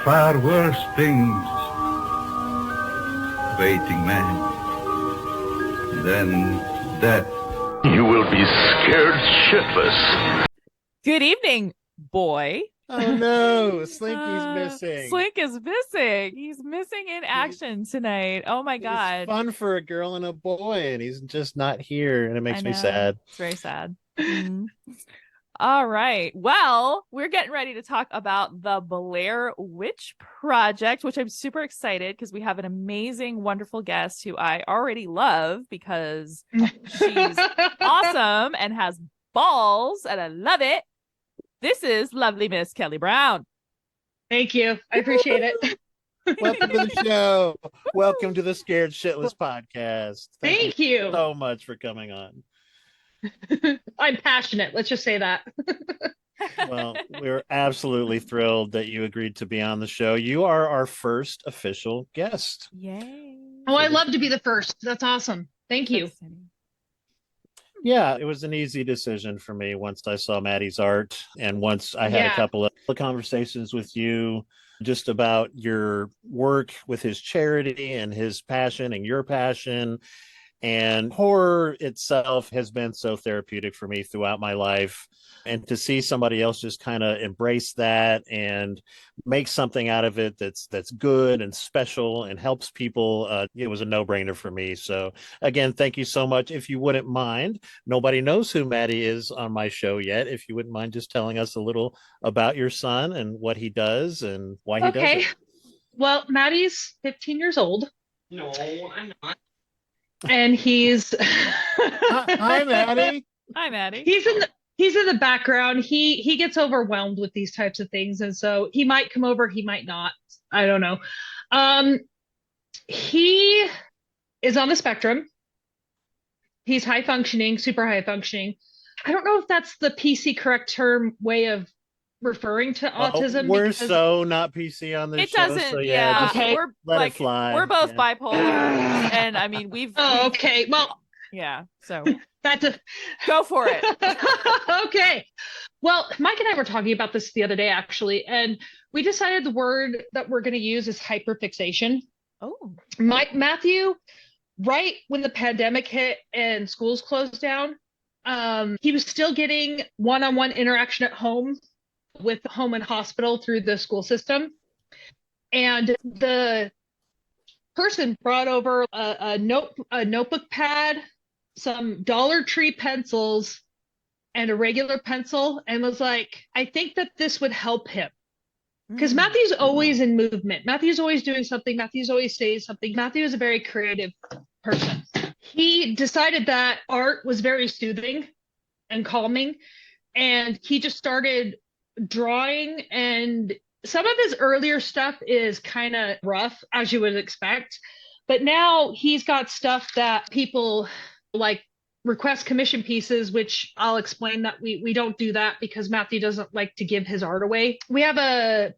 far worse things waiting man than death. You will be scared shitless. Good evening, boy. Oh no, Slinky's missing. Slink is missing. He's missing in action tonight. Oh my God. It's fun for a girl and a boy, and he's just not here, and it makes me sad. It's very sad. All right. Well, we're getting ready to talk about the Blair Witch Project, which I'm super excited because we have an amazing, wonderful guest who I already love because she's awesome and has balls, and I love it. This is lovely Miss Kelli Brown. Thank you. I appreciate it. Welcome to the show. Welcome to the Scared Shitless podcast. Thank you so much for coming on. I'm passionate. Let's just say that. Well, we're absolutely thrilled that you agreed to be on the show. You are our first official guest. Yay. Oh, I love to be the first. That's awesome. Thank you. Yeah, it was an easy decision for me once I saw Matty's art, and once I had a couple of conversations with you just about your work with his charity and his passion and your passion. And horror itself has been so therapeutic for me throughout my life. And to see somebody else just kind of embrace that and make something out of it that's good and special and helps people, it was a no-brainer for me. So again, thank you so much. If you wouldn't mind, nobody knows who Matty is on my show yet. If you wouldn't mind just telling us a little about your son and what he does and why he does it. Well, Matty's 15 years old. No, I'm not. And he's Hi, Matty. Hi, Matty. He's in the background. He gets overwhelmed with these types of things, and so he might come over, he might not. I don't know. He is on the spectrum. He's high functioning, super high functioning. I don't know if that's the PC correct term way of referring to autism. We're so not PC on this it show. Doesn't, so yeah. Okay. We're let like, it fly. We're both bipolar, and I mean we've. Okay. Well. Yeah. So go for it. Okay. Well, Mike and I were talking about this the other day, actually, and we decided the word that we're going to use is hyperfixation. Oh. Matthew, right when the pandemic hit and schools closed down, he was still getting one-on-one interaction at home with home and hospital through the school system. And the person brought over a notebook pad, some Dollar Tree pencils, and a regular pencil, and was like, I think that this would help him. Because Matthew's always in movement. Matthew's always doing something. Matthew's always saying something. Matthew is a very creative person. He decided that art was very soothing and calming, and he just started drawing. And some of his earlier stuff is kind of rough, as you would expect, but now he's got stuff that people like request commission pieces, which I'll explain that we don't do that because Matthew doesn't like to give his art away. We have a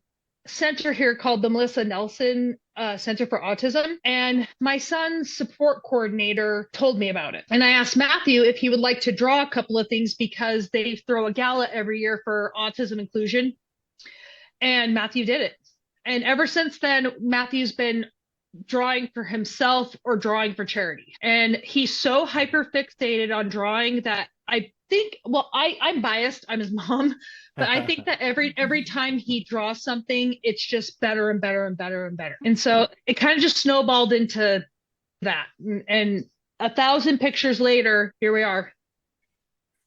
center here called the Melissa Nelson Center for Autism, and my son's support coordinator told me about it. And I asked Matthew if he would like to draw a couple of things because they throw a gala every year for autism inclusion. And Matthew did it. And ever since then, Matthew's been drawing for himself or drawing for charity. And he's so hyper fixated on drawing that I think, well, I'm biased, I'm his mom, but I think that every time he draws something, it's just better and better and better and better. And so it kind of just snowballed into that. And 1,000 pictures later, here we are.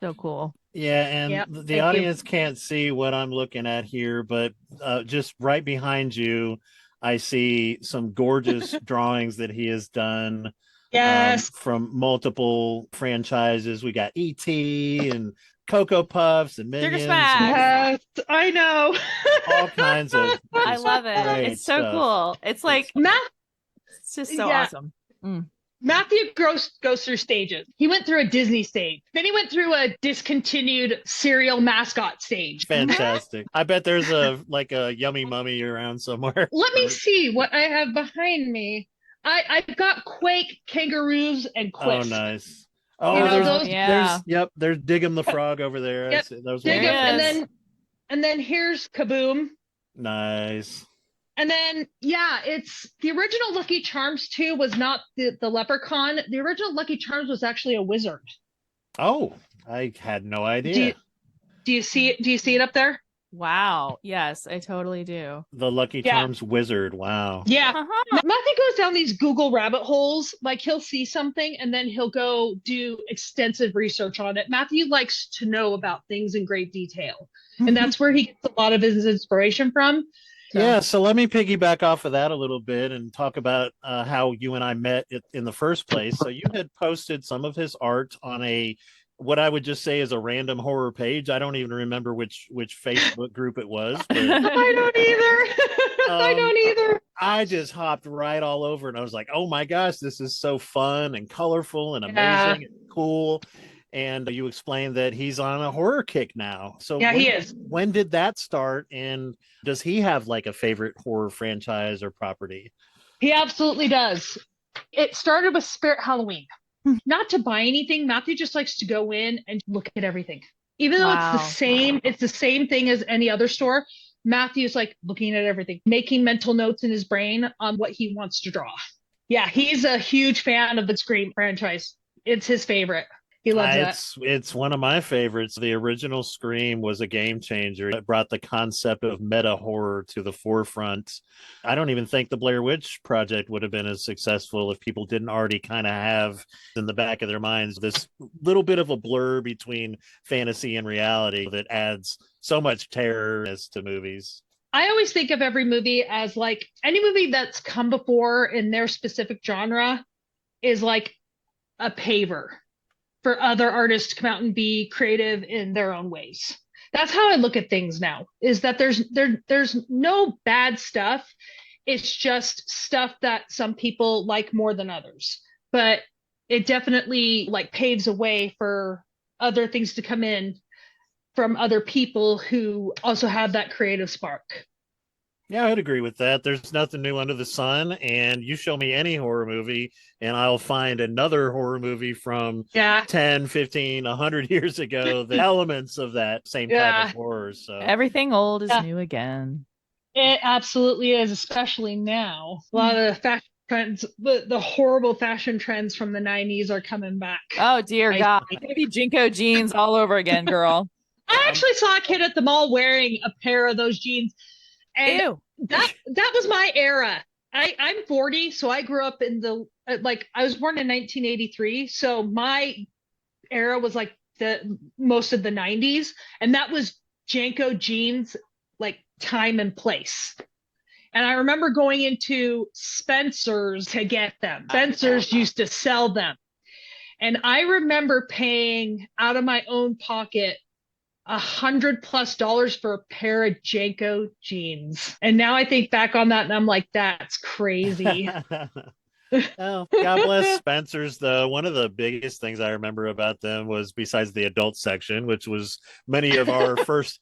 So cool. Yeah, and the audience can't see what I'm looking at here, but just right behind you, I see some gorgeous drawings that he has done. Yes. From multiple franchises. We got E.T. and Cocoa Puffs and Minions. Yes, I know. All kinds of. I love it. It's so stuff. Cool. It's like it's just so awesome. Matthew goes through stages. He went through a Disney stage. Then he went through a discontinued cereal mascot stage. Fantastic. I bet there's a yummy mummy around somewhere. Let me see what I have behind me. I've got Quake, kangaroos, and Quist. Oh, nice. Oh, there's Diggum the frog over there. Yep. Diggum, and then here's Kaboom. Nice. And then, it's the original Lucky Charms too was not the leprechaun. The original Lucky Charms was actually a wizard. Oh, I had no idea. Do you see it? Do you see it up there? Wow. Yes, I totally do. The Lucky Charms wizard. Wow. Yeah. Uh-huh. Matthew goes down these Google rabbit holes. Like he'll see something and then he'll go do extensive research on it. Matthew likes to know about things in great detail. And that's where he gets a lot of his inspiration from. So let me piggyback off of that a little bit and talk about how you and I met in the first place. So you had posted some of his art on what I would just say is a random horror page. I don't even remember which Facebook group it was. But, I don't either. I don't either. I just hopped right all over and I was like, oh my gosh, this is so fun and colorful and amazing and cool. And you explained that he's on a horror kick now. So he is. When did that start? And does he have like a favorite horror franchise or property? He absolutely does. It started with Spirit Halloween. Not to buy anything. Matthew just likes to go in and look at everything. Even though it's the same thing as any other store, Matthew's like looking at everything, making mental notes in his brain on what he wants to draw. Yeah, he's a huge fan of the Scream franchise. It's his favorite. He loves that. It's one of my favorites. The original Scream was a game changer. It brought the concept of meta horror to the forefront. I don't even think the Blair Witch Project would have been as successful if people didn't already kind of have in the back of their minds this little bit of a blur between fantasy and reality that adds so much terror as to movies. I always think of every movie as like any movie that's come before in their specific genre is like a paver for other artists to come out and be creative in their own ways. That's how I look at things now, is that there's no bad stuff. It's just stuff that some people like more than others. But it definitely like paves a way for other things to come in from other people who also have that creative spark. Yeah, I'd agree with that. There's nothing new under the sun. And you show me any horror movie and I'll find another horror movie from 10, 15, 100 years ago, the elements of that same type of horror. So everything old is new again. It absolutely is, especially now. A lot of the fashion trends, the horrible fashion trends from the 90s are coming back. Oh, dear God. Maybe Jinko jeans all over again, girl. I actually saw a kid at the mall wearing a pair of those jeans. And that was my era. I'm 40, so I grew up in I was born in 1983, so my era was like the most of the 90s, and that was Janko jeans, like time and place. And I remember going into Spencer's to get them. Spencer's used to sell them, and I remember paying out of my own pocket $100+ for a pair of Janko jeans. And now I think back on that and I'm like, that's crazy. Well, God bless Spencer's, though. One of the biggest things I remember about them was, besides the adult section, which was many of our first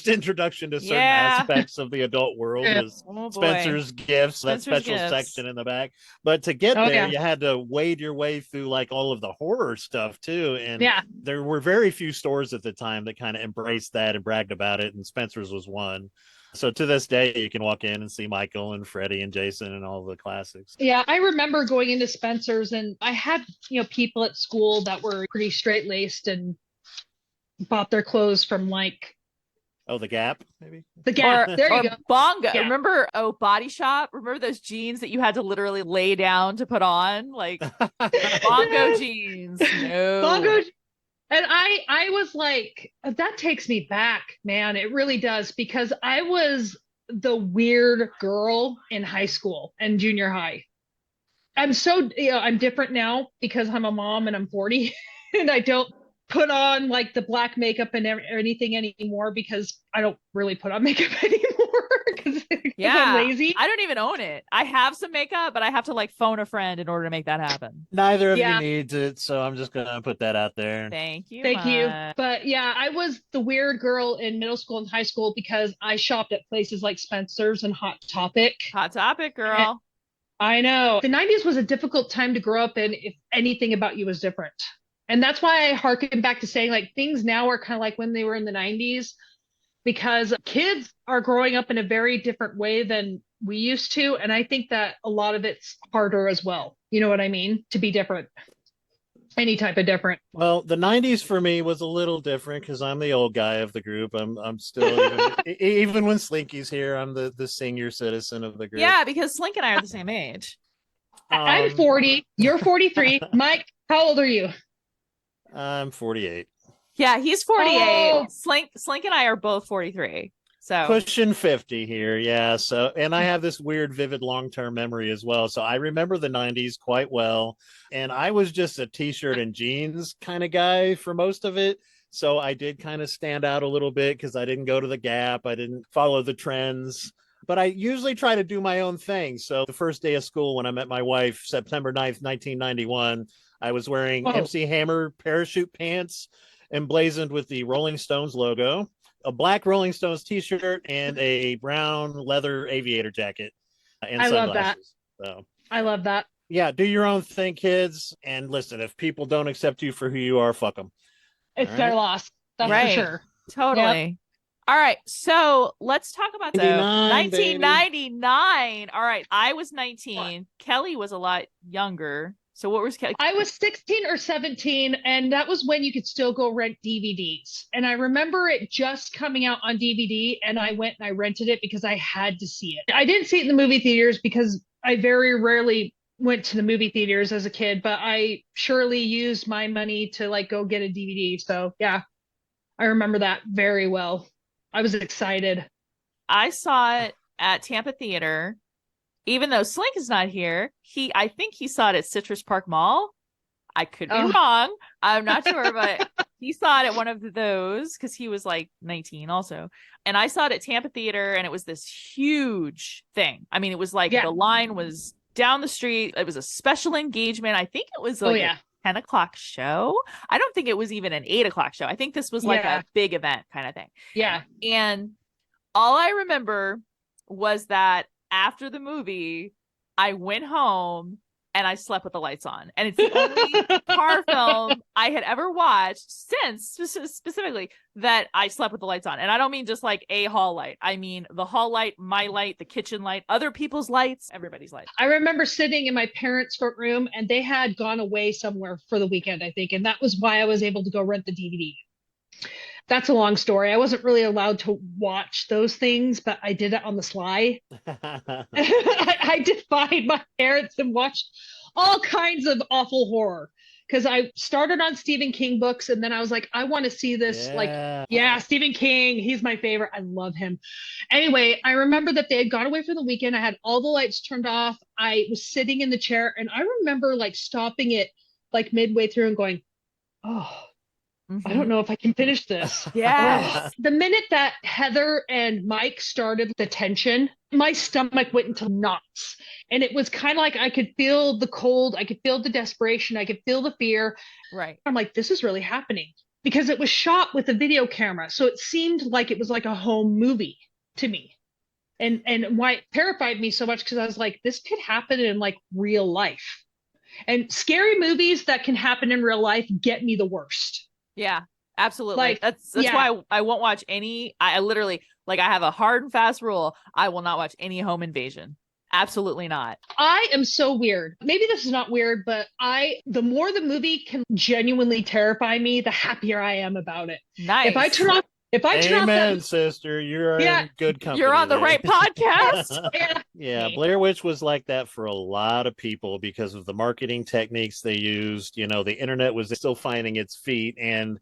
introduction to certain aspects of the adult world, was Spencer's Gifts, that special section in the back. But to get there, you had to wade your way through like all of the horror stuff too. And there were very few stores at the time that kind of embraced that and bragged about it. And Spencer's was one. So to this day, you can walk in and see Michael and Freddie and Jason and all the classics. Yeah, I remember going into Spencer's and I had, people at school that were pretty straight-laced and bought their clothes from like... Oh, the Gap, maybe? The Gap, there you go. Bongo. Yeah. Remember, Body Shop? Remember those jeans that you had to literally lay down to put on? Like, Bongo jeans. No. Bongo. And I was like, that takes me back, man. It really does, because I was the weird girl in high school and junior high. I'm so, I'm different now because I'm a mom and I'm 40 and I don't put on like the black makeup and anything anymore because I don't really put on makeup anymore because I'm lazy. I don't even own it. I have some makeup, but I have to like phone a friend in order to make that happen. Neither of you needs it, so I'm just gonna put that out there. Thank you. But yeah, I was the weird girl in middle school and high school because I shopped at places like Spencer's and Hot Topic. Hot Topic, girl. And I know. The 90s was a difficult time to grow up in if anything about you was different. And that's why I harken back to saying like things now are kind of like when they were in the 90s, because kids are growing up in a very different way than we used to. And I think that a lot of it's harder as well. You know what I mean? To be different. Any type of different. Well, the 90s for me was a little different because I'm the old guy of the group. I'm still even when Slinky's here, I'm the senior citizen of the group. Yeah, because Slink and I are the same age. I'm 40. You're 43. Mike, how old are you? I'm 48. Yeah, he's 48. Oh. Slink and I are both 43. So Pushing 50 here. Yeah. So, and I have this weird, vivid long-term memory as well. So I remember the 90s quite well. And I was just a t-shirt and jeans kind of guy for most of it. So I did kind of stand out a little bit because I didn't go to the Gap. I didn't follow the trends. But I usually try to do my own thing. So the first day of school when I met my wife, September 9th, 1991, I was wearing MC Hammer parachute pants emblazoned with the Rolling Stones logo, a black Rolling Stones t-shirt, and a brown leather aviator jacket and I love sunglasses. that. So, I love that. yeah, do your own thing, kids. And listen, if people don't accept you for who you are, fuck them. It's All their right. loss. That's Right. for sure. totally. Yep. All right. So let's talk about the 1999, 1999. All right. I was 19. Kelli was a lot younger. So what was Kelli? I was 16 or 17, and that was when you could still go rent DVDs. And I remember it just coming out on DVD, and I went and I rented it because I had to see it. I didn't see it in the movie theaters because I very rarely went to the movie theaters as a kid, but I surely used my money to like go get a DVD. So yeah, I remember that very well. I was excited. I saw it at Tampa Theater. Even though Slink is not here, I think he saw it at Citrus Park Mall. I could be wrong. I'm not sure, but he saw it at one of those because he was like 19 also. And I saw it at Tampa Theater, and it was this huge thing. I mean, it was like the line was down the street. It was a special engagement. I think it was like a 10 o'clock show. I don't think it was even an 8 o'clock show. I think this was like a big event kind of thing. Yeah. And all I remember was that after the movie, I went home and I slept with the lights on. And it's the only horror film I had ever watched since, specifically, that I slept with the lights on. And I don't mean just like a hall light. I mean the hall light, my light, the kitchen light, other people's lights, everybody's lights. I remember sitting in my parents' front room, and they had gone away somewhere for the weekend, I think. And that was why I was able to go rent the DVD. That's a long story. I wasn't really allowed to watch those things, but I did it on the sly. I defied my parents and watched all kinds of awful horror because I started on Stephen King books, and then I was like, I want to see this. Stephen King, he's my favorite. I love him. Anyway, I remember that they had gone away for the weekend. I had all the lights turned off. I was sitting in the chair, and I remember like stopping it like midway through and going, I don't know if I can finish this. Yes. The minute that Heather and Mike started the tension, my stomach went into knots. And it was kind of like I could feel the cold. I could feel the desperation. I could feel the fear. Right. I'm like, this is really happening because it was shot with a video camera. So it seemed like it was like a home movie to me. And why it terrified me so much because I was like, this could happen in like real life. And scary movies that can happen in real life get me the worst. Yeah, absolutely. Like, that's why I won't watch any. I literally, like, I have a hard and fast rule. I will not watch any home invasion. Absolutely not. I am so weird. Maybe this is not weird, but the more the movie can genuinely terrify me, the happier I am about it. Nice. If I turn off Amen, sister. You're in good company. You're on the right podcast. Yeah, Blair Witch was like that for a lot of people because of the marketing techniques they used. You know, the internet was still finding its feet. And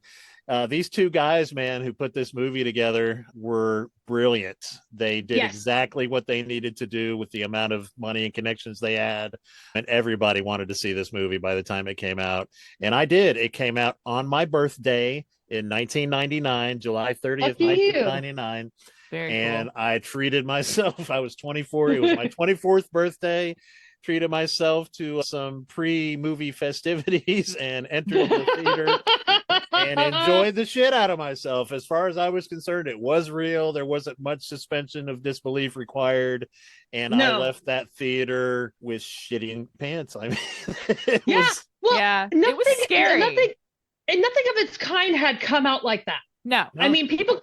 these two guys, man, who put this movie together were brilliant. They did exactly what they needed to do with the amount of money and connections they had. And everybody wanted to see this movie by the time it came out. And I did. It came out on my birthday in 1999, July 30th, 1999. And cool. I treated myself. I was 24. It was my 24th birthday. Treated myself to some pre-movie festivities and entered the theater and enjoyed the shit out of myself. As far as I was concerned, it was real. There wasn't much suspension of disbelief required. And I left that theater with shitting pants. I mean, it was scary. Nothing of its kind had come out like that. No. I mean, people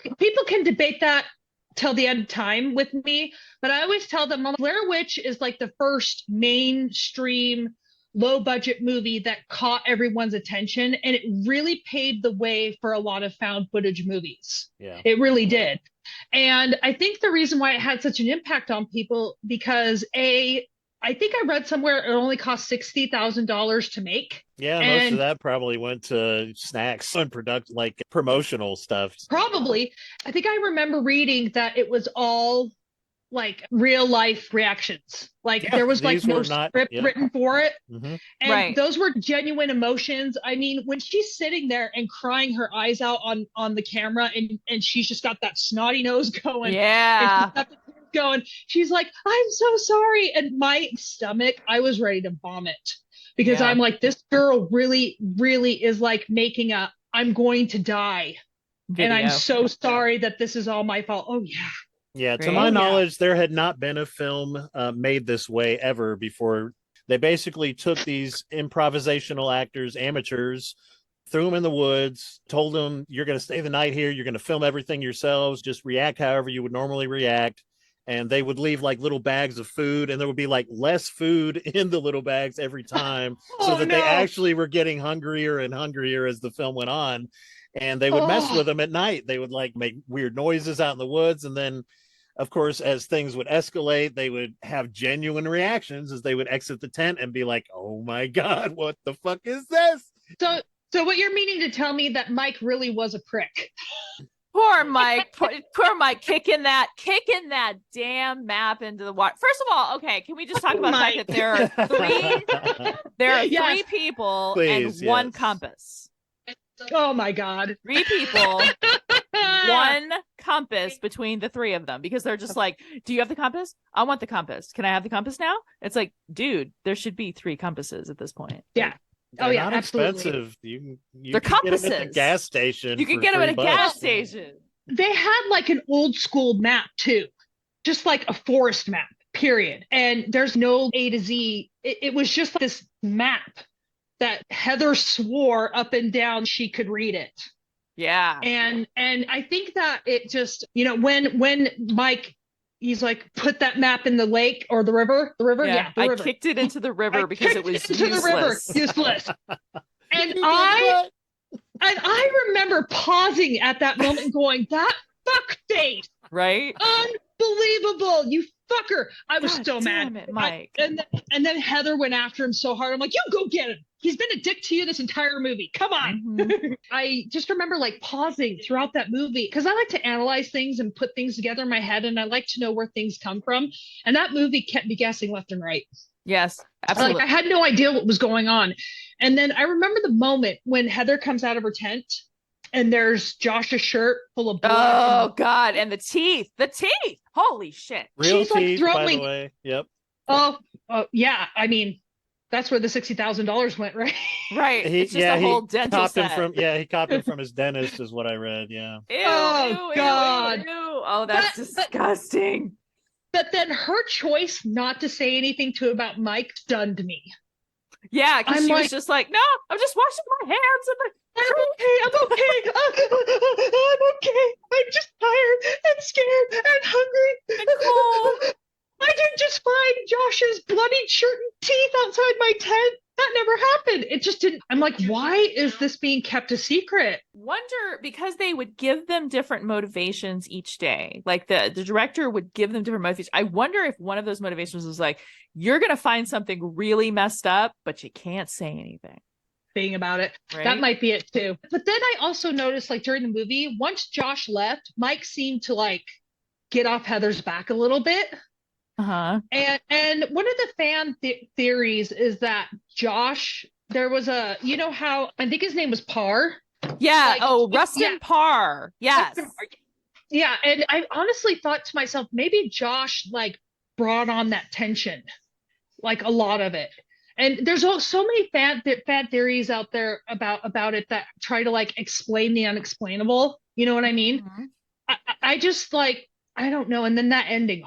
can debate that till the end of time with me, but I always tell them Blair Witch is like the first mainstream low budget movie that caught everyone's attention, and it really paved the way for a lot of found footage movies. Yeah, it really did. And I think the reason why it had such an impact on people, because I think I read somewhere it only cost $60,000 to make. Yeah, most of that probably went to snacks and product, like promotional stuff. Probably. I think I remember reading that it was all like real life reactions. Like there was like no script written for it. Mm-hmm. And those were genuine emotions. I mean, when she's sitting there and crying her eyes out on the camera, and she's just got that snotty nose going. Yeah. And going, she's like, I'm so sorry. And my stomach, I was ready to vomit, because I'm like, this girl really, really is like making a I'm going to die. Video. And I'm so sorry that this is all my fault. Oh yeah. Yeah, to my knowledge, there had not been a film made this way ever before. They basically took these improvisational actors, amateurs, threw them in the woods, told them, you're going to stay the night here, you're going to film everything yourselves, just react however you would normally react. And they would leave like little bags of food, and there would be like less food in the little bags every time, so that they actually were getting hungrier and hungrier as the film went on. And they would mess with them at night. They would like make weird noises out in the woods. And then, of course, as things would escalate, they would have genuine reactions as they would exit the tent and be like, oh my God, what the fuck is this? So what you're meaning to tell me that Mike really was a prick? Poor Mike, poor Mike, kicking that damn map into the water. First of all, okay, can we just talk about the fact that there are three people and one compass. Oh my God. 3 people, 1 compass between the 3 of them, because they're just like, do you have the compass? I want the compass. Can I have the compass now? It's like, dude, there should be 3 compasses at this point. Yeah. They're not absolutely. Expensive. They're compasses. Get them at the gas station. You can get them at a gas station. They had like an old school map too, just like a forest map, period. And there's no A to Z. It was just like this map that Heather swore up and down she could read it. Yeah. And I think that it just, when Mike, he's like, put that map in the lake or the river. The river. I kicked it into the river because it was useless. And I remember pausing at that moment and going, that fuck face. Right. Unbelievable. You fucker. I was so mad. It, Mike. And then Heather went after him so hard. I'm like, you go get him. He's been a dick to you this entire movie. Come on. Mm-hmm. I just remember like pausing throughout that movie, because I like to analyze things and put things together in my head, and I like to know where things come from. And that movie kept me guessing left and right. Yes, absolutely. Like I had no idea what was going on. And then I remember the moment when Heather comes out of her tent and there's Josh's shirt full of blood. Oh God. And the teeth. Holy shit. Real She's teeth, like by the way. Yep. Oh yeah. I mean, that's where the $60,000 went, right? Right. It's just a whole dental set. He copied it from his dentist, is what I read. Yeah. Ew, God. Ew. Oh, that's disgusting. But then her choice not to say anything about Mike stunned me. Yeah, because she was just like, no, I'm just washing my hands. I'm okay. I'm okay. I'm just tired and scared and hungry and cold. I did just find Josh's bloodied shirt and teeth outside my tent. That never happened. It just didn't. I'm like, why is this being kept a secret? Wonder, because they would give them different motivations each day. Like the director would give them different motivations. I wonder if one of those motivations was like, you're going to find something really messed up, but you can't say anything. Thing about it. Right? That might be it too. But then I also noticed, like during the movie, once Josh left, Mike seemed to like get off Heather's back a little bit. Uh-huh. And one of the fan theories is that Josh, there was how I think his name was Parr. Yeah. Rustin Parr. Yes. Yeah. And I honestly thought to myself, maybe Josh like brought on that tension, like a lot of it. And there's so many fan theories out there about it that try to like explain the unexplainable. You know what I mean? Mm-hmm. I just like, I don't know. And then that ending.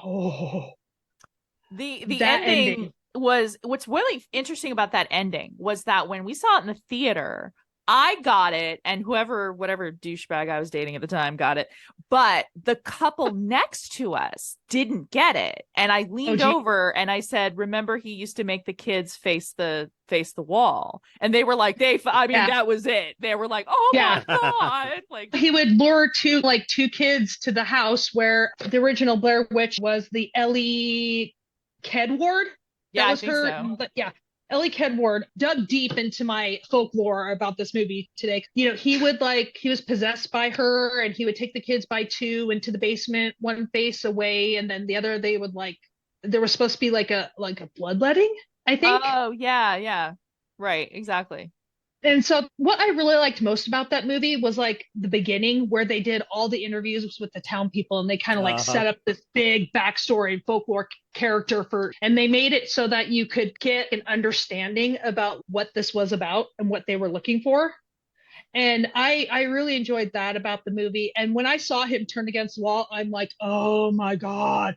The ending was, what's really interesting about that ending was that when we saw it in the theater, I got it, and whatever douchebag I was dating at the time got it, but the couple next to us didn't get it. And I leaned over and I said, remember, he used to make the kids face the wall. And they were like, that was it. They were like, oh my God. Like, he would lure two kids to the house where the original Blair Witch was the Ellie Kedward. Yeah, that was I think her. so. But yeah, Ellie Kedward dug deep into my folklore about this movie today. You know, he was possessed by her, and he would take the kids by two into the basement, one face away, and then the other they would there was supposed to be like a bloodletting, I think. Oh, yeah. Right, exactly. And so what I really liked most about that movie was like the beginning where they did all the interviews with the town people, and they kind of set up this big backstory and folklore character and they made it so that you could get an understanding about what this was about and what they were looking for. And I really enjoyed that about the movie. And when I saw him turn against the wall, I'm like, oh my God.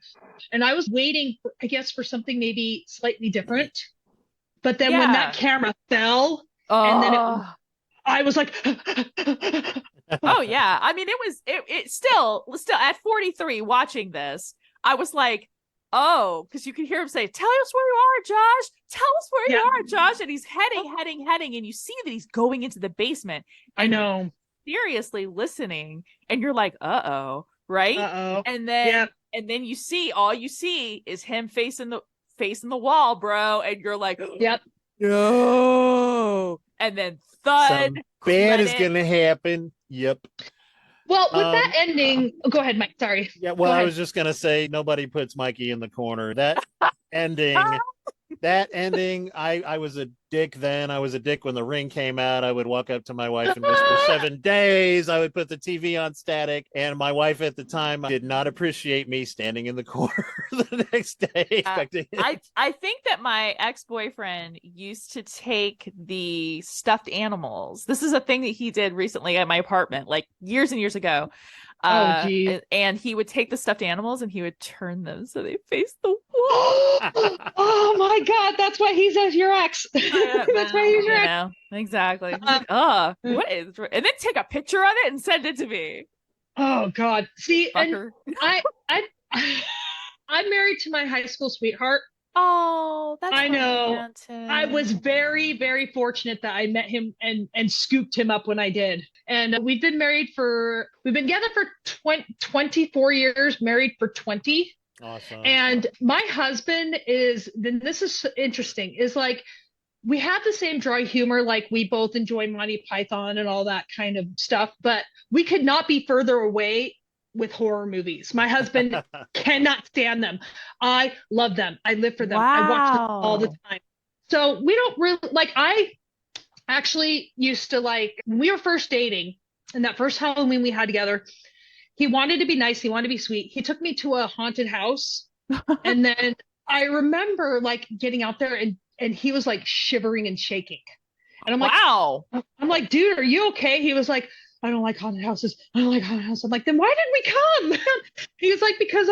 And I was waiting, for something maybe slightly different. But then when that camera fell, and then I was like, oh yeah. I mean, it still at 43 watching this, I was like, oh, because you could hear him say, tell us where you are, Josh. Tell us where you are, Josh. And he's heading. And you see that he's going into the basement. I know. Seriously listening. And you're like, uh-oh. Right. Uh-oh. And then, all you see is him facing the wall, bro. And you're like, yep. No. And then thud. Something bad is gonna happen. Yep. Well, with that ending, go ahead, Mike. Sorry. Yeah, well, I was just gonna say nobody puts Mikey in the corner. That ending, I was a dick then. I was a dick when The Ring came out. I would walk up to my wife and whisper 7 days. I would put the TV on static, and my wife at the time did not appreciate me standing in the corner the next day. I think that my ex-boyfriend used to take the stuffed animals. This is a thing that he did recently at my apartment, like years and years ago. And he would take the stuffed animals and he would turn them so they face the wall. Oh my God, that's why he's your ex. That's why he's your ex. Exactly. What is? And then take a picture of it and send it to me. Oh God. See, Fucker. and I'm married to my high school sweetheart. Oh, that's I know. romantic. I was very, very fortunate that I met him and scooped him up when I did. And we've been together for 24 years, married for 20. Awesome. And my husband this is interesting, is like, we have the same dry humor. Like, we both enjoy Monty Python and all that kind of stuff, but we could not be further away with horror movies. My husband cannot stand them. I love them. I live for them. Wow. I watch them all the time. So we don't really I actually used to when we were first dating, and that first Halloween we had together, he wanted to be nice. He wanted to be sweet. He took me to a haunted house. And then I remember getting out there and he was shivering and shaking. And I'm like, wow. I'm like, dude, are you okay? He was like, I don't like haunted houses. I don't like haunted houses. I'm like, then why did we come? He was like, because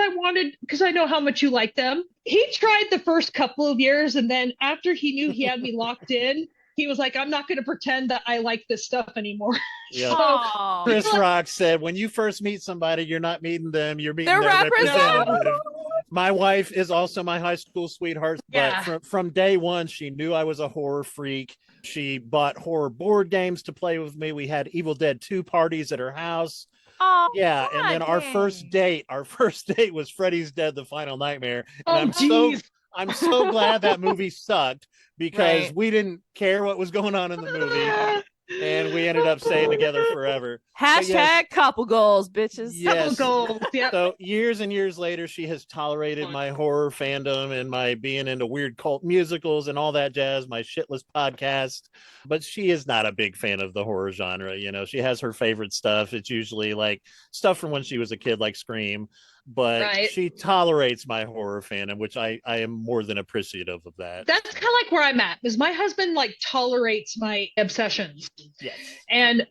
I know how much you like them. He tried the first couple of years. And then after he knew he had me locked in, he was like, I'm not going to pretend that I like this stuff anymore. Yeah. So, Chris Rock said, when you first meet somebody, you're not meeting them, you're meeting their representative. representative. My wife is also my high school sweetheart, but from day one, she knew I was a horror freak. She bought horror board games to play with me. We had Evil Dead 2 parties at her house. Oh, yeah. God, and then our first date was Freddy's Dead, The Final Nightmare. And I'm so glad that movie sucked, because we didn't care what was going on in the movie. And we ended up staying together forever. Hashtag couple goals, bitches. Yes. Couple goals. Yeah. So years and years later, she has tolerated my horror fandom and my being into weird cult musicals and all that jazz, my shitless podcast. But she is not a big fan of the horror genre. You know, she has her favorite stuff. It's usually stuff from when she was a kid, like Scream. But she tolerates my horror fandom, which I am more than appreciative of that. That's kind of where I'm at, because my husband tolerates my obsessions. Yes. And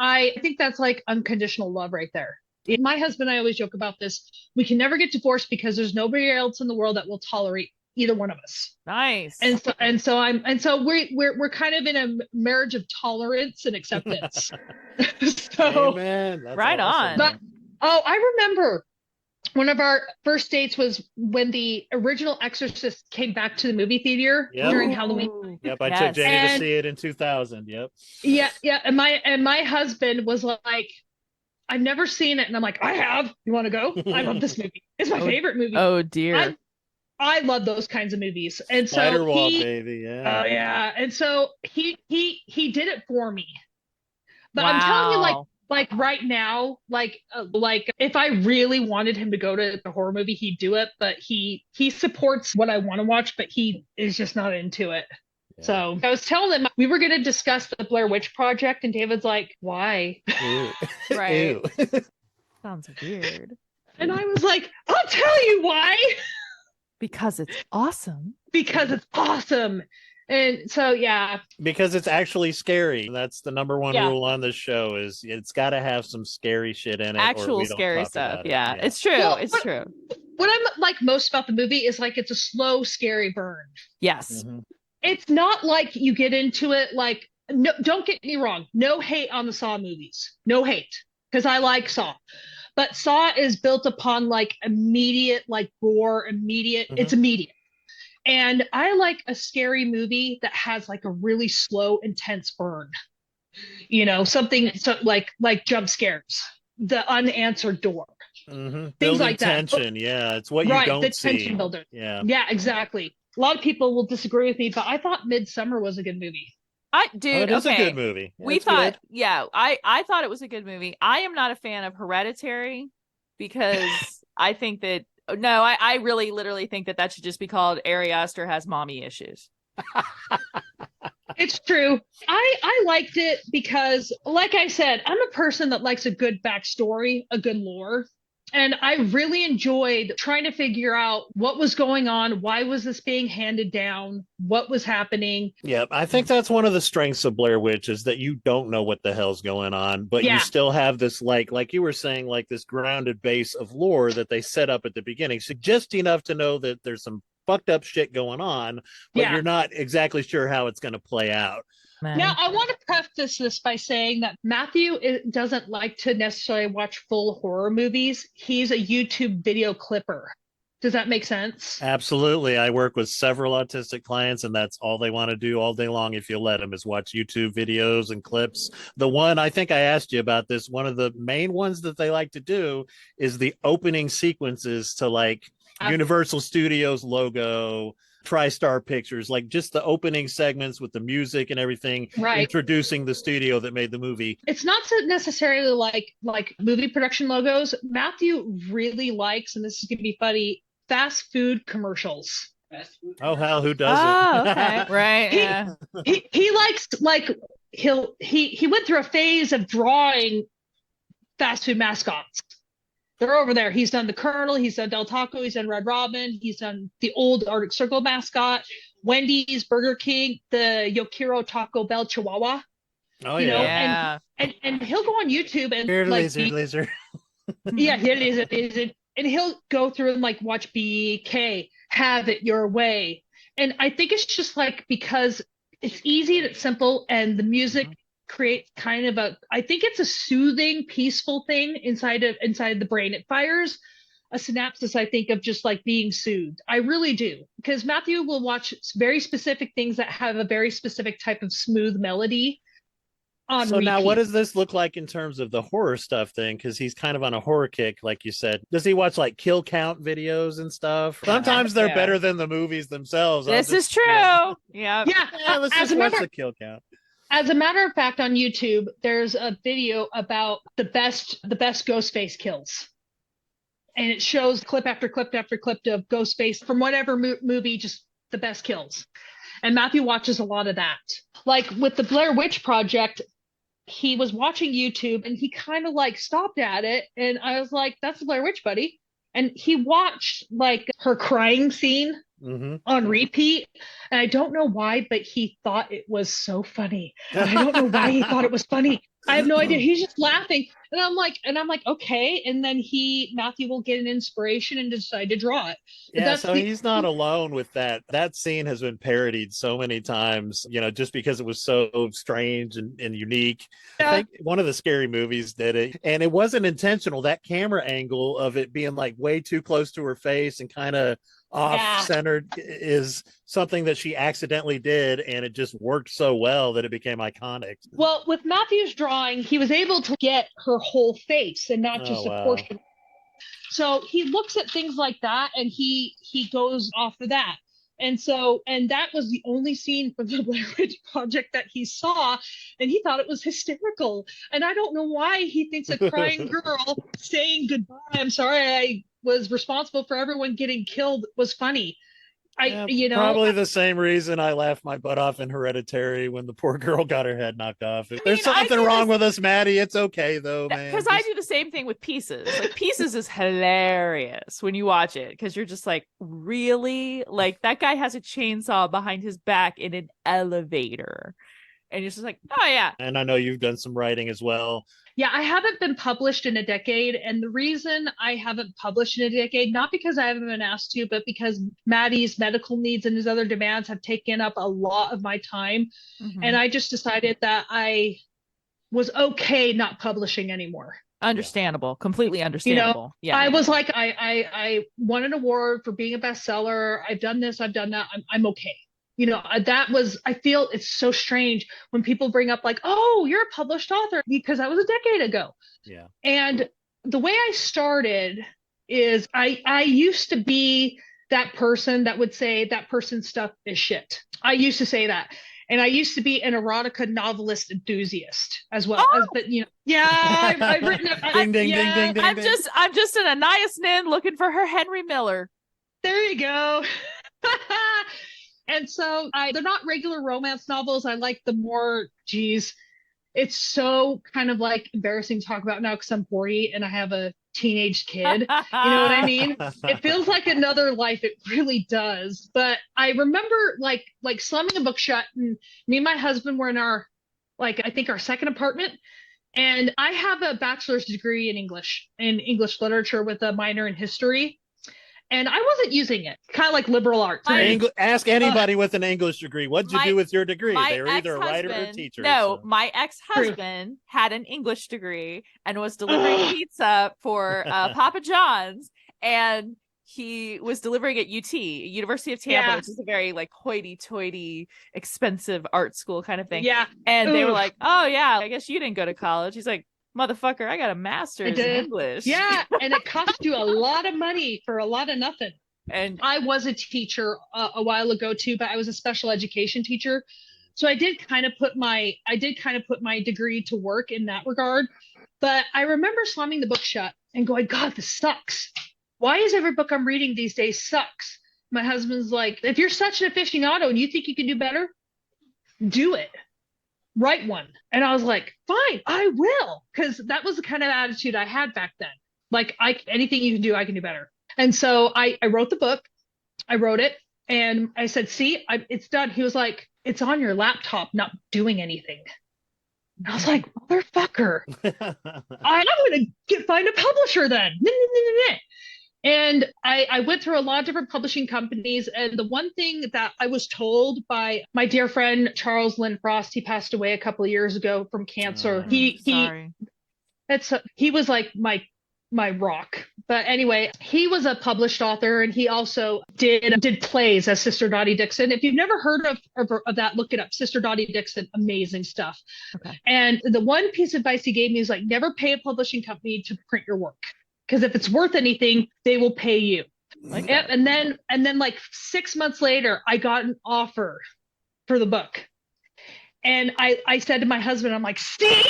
I think that's unconditional love right there. My husband, I always joke about this. We can never get divorced because there's nobody else in the world that will tolerate either one of us. Nice. We're kind of in a marriage of tolerance and acceptance. So Amen. That's right awesome. on. I remember one of our first dates was when the original Exorcist came back to the movie theater during Halloween. Ooh, Yep, I yes. took Jenny to see it in 2000. Yep. Yeah, and my husband was like, I've never seen it, and I'm like, I have. You want to go? I love this movie. It's my favorite movie. Oh dear. I love those kinds of movies, and Spider so Wall, baby. Yeah. Oh yeah, and so he did it for me. But I'm telling you, like right now, like if I really wanted him to go to the horror movie, he'd do it. But he supports what I want to watch, but he is just not into it. Yeah. So I was telling him we were going to discuss the Blair Witch Project, and David's like, "Why?" Right. Sounds weird. And I was like, "I'll tell you why." Because it's awesome. Because it's awesome. And so, yeah. Because it's actually scary. That's the number one rule on this show is it's got to have some scary shit in it. Actual or we don't scary talk stuff. about it. Yeah, it's true. Well, it's true. What I like most about the movie is like it's a slow, scary burn. Yes. Mm-hmm. It's not like you get into it like, no, don't get me wrong. No hate on the Saw movies. No hate. Because I like Saw. But Saw is built upon like immediate, like gore, it's immediate. And I like a scary movie that has like a really slow, intense burn. You know, something so like jump scares, the unanswered door. Things Things like tension. that. Yeah, it's what you don't the see. tension builder. Yeah, exactly. A lot of people will disagree with me, but I thought Midsummer was a good movie. It is a good movie. We thought, I thought it was a good movie. I am not a fan of Hereditary because I think that, I really literally think that should just be called Ari Aster has mommy issues. It's true. I liked it because, like I said, I'm a person that likes a good backstory, a good lore. And I really enjoyed trying to figure out what was going on. Why was this being handed down? What was happening? Yeah, I think that's one of the strengths of Blair Witch is that you don't know what the hell's going on, but you still have this, like you were saying, like this grounded base of lore that they set up at the beginning, so just enough to know that there's some fucked up shit going on, but you're not exactly sure how it's going to play out. Now, I want to preface this by saying that Matthew doesn't like to necessarily watch full horror movies. He's a YouTube video clipper. Does that make sense? Absolutely. I work with several autistic clients, and that's all they want to do all day long, if you let them, is watch YouTube videos and clips. The one, I think I asked you about this, one of the main ones that they like to do is the opening sequences to like Universal Studios logo, TriStar Pictures, like just the opening segments with the music and everything, introducing the studio that made the movie. It's not so necessarily like movie production logos. Matthew really likes, and this is going to be funny, fast food commercials. Oh hell, who doesn't? Oh, okay. Right. He likes, like, he went through a phase of drawing fast food mascots. They're over there. He's done the Colonel. He's done Del Taco. He's done Red Robin. He's done the old Arctic Circle mascot, Wendy's, Burger King, the Yokiro Taco Bell Chihuahua. Oh, you yeah. know? And he'll go on YouTube and laser. Yeah, it is. And he'll go through and like watch BK, Have It Your Way. And I think it's just like because it's easy and it's simple, and the music creates kind of I think it's a soothing, peaceful thing inside the brain. It fires a synapses, I think, of just like being soothed. I really do, because Matthew will watch very specific things that have a very specific type of smooth melody on so repeat. Now what does this look like in terms of the horror stuff then? Because he's kind of on a horror kick, like you said. Does he watch like kill count videos and stuff? Sometimes they're better than the movies themselves. This is true. Yeah. Let's just watch the kill count. As a matter of fact, on YouTube, there's a video about the best Ghostface kills. And it shows clip after clip after clip of Ghostface from whatever movie, just the best kills. And Matthew watches a lot of that. Like with the Blair Witch Project, he was watching YouTube and he kind of like stopped at it. And I was like, that's the Blair Witch, buddy. And he watched like her crying scene on repeat. And I don't know why, but he thought it was so funny. And I don't know why he thought it was funny, I have no idea. He's just laughing. And I'm like, okay. And then Matthew will get an inspiration and decide to draw it. Yeah, so he's not alone with that. That scene has been parodied so many times, just because it was so strange and unique. Yeah. I think one of the Scary Movies did it, and it wasn't intentional. That camera angle of it being like way too close to her face and kind of off-centered is something that she accidentally did, and it just worked so well that it became iconic. Well, with Matthew's drawing, he was able to get her whole face and not just a portion. So he looks at things like that, and he goes off of that. And that was the only scene from the Blair Witch Project that he saw, and he thought it was hysterical. And I don't know why he thinks a crying girl saying goodbye, I'm sorry I was responsible for everyone getting killed, was funny. Probably the same reason I laughed my butt off in Hereditary when the poor girl got her head knocked off. There's something wrong with us, Matty. It's okay though, man. Because I do the same thing with Pieces. Like Pieces is hilarious when you watch it, because you're just like, really? Like that guy has a chainsaw behind his back in an elevator. And you're just like, oh yeah. And I know you've done some writing as well. Yeah, I haven't been published in a decade. And the reason I haven't published in a decade, not because I haven't been asked to, but because Matty's medical needs and his other demands have taken up a lot of my time. Mm-hmm. And I just decided that I was okay not publishing anymore. Understandable. Completely understandable. Yeah. I was like, I won an award for being a bestseller. I've done this, I've done that. I'm okay. I feel it's so strange when people bring up like, oh, you're a published author, because that was a decade ago. Yeah. And the way I started is I used to be that person that would say that person's stuff is shit. I used to say that. And I used to be an erotica novelist enthusiast as well. Oh! I've written it. Ding, ding, ding, ding, ding. I'm just an Anais Nin looking for her Henry Miller. There you go. And so they're not regular romance novels. I like the more, it's so kind of like embarrassing to talk about now because I'm 40 and I have a teenage kid. You know what I mean? It feels like another life. It really does. But I remember like slamming a book shut, and me and my husband were in our, I think our second apartment. And I have a bachelor's degree in English literature with a minor in history. And I wasn't using it, kind of like liberal arts. Ask anybody with an English degree. What'd you do with your degree? They were either a writer or a teacher. No, my ex-husband had an English degree and was delivering pizza for Papa John's. And he was delivering at UT, University of Tampa, which is a very hoity-toity, expensive art school kind of thing. Yeah. And they were like, oh, yeah, I guess you didn't go to college. He's like, motherfucker, I got a master's in English. Yeah, and it cost you a lot of money for a lot of nothing. And I was a teacher a while ago too, but I was a special education teacher. So I did kind of put my degree to work in that regard. But I remember slamming the book shut and going, God, this sucks. Why is every book I'm reading these days sucks? My husband's like, if you're such an aficionado and you think you can do better, do it. Write one. And I was like, fine, I will. Because that was the kind of attitude I had back then. Like, anything you can do, I can do better. And so I wrote the book. I wrote it. And I said, see, it's done. He was like, it's on your laptop, not doing anything. And I was like, motherfucker. I'm going to find a publisher then. And I went through a lot of different publishing companies. And the one thing that I was told by my dear friend, Charles Lynn Frost, he passed away a couple of years ago from cancer. He was like my rock. But anyway, he was a published author, and he also did plays as Sister Dottie Dixon. If you've never heard of that, look it up. Sister Dottie Dixon, amazing stuff. Okay. And the one piece of advice he gave me is like, never pay a publishing company to print your work. Because if it's worth anything, they will pay you. And then 6 months later, I got an offer for the book. And I said to my husband, I'm like, see,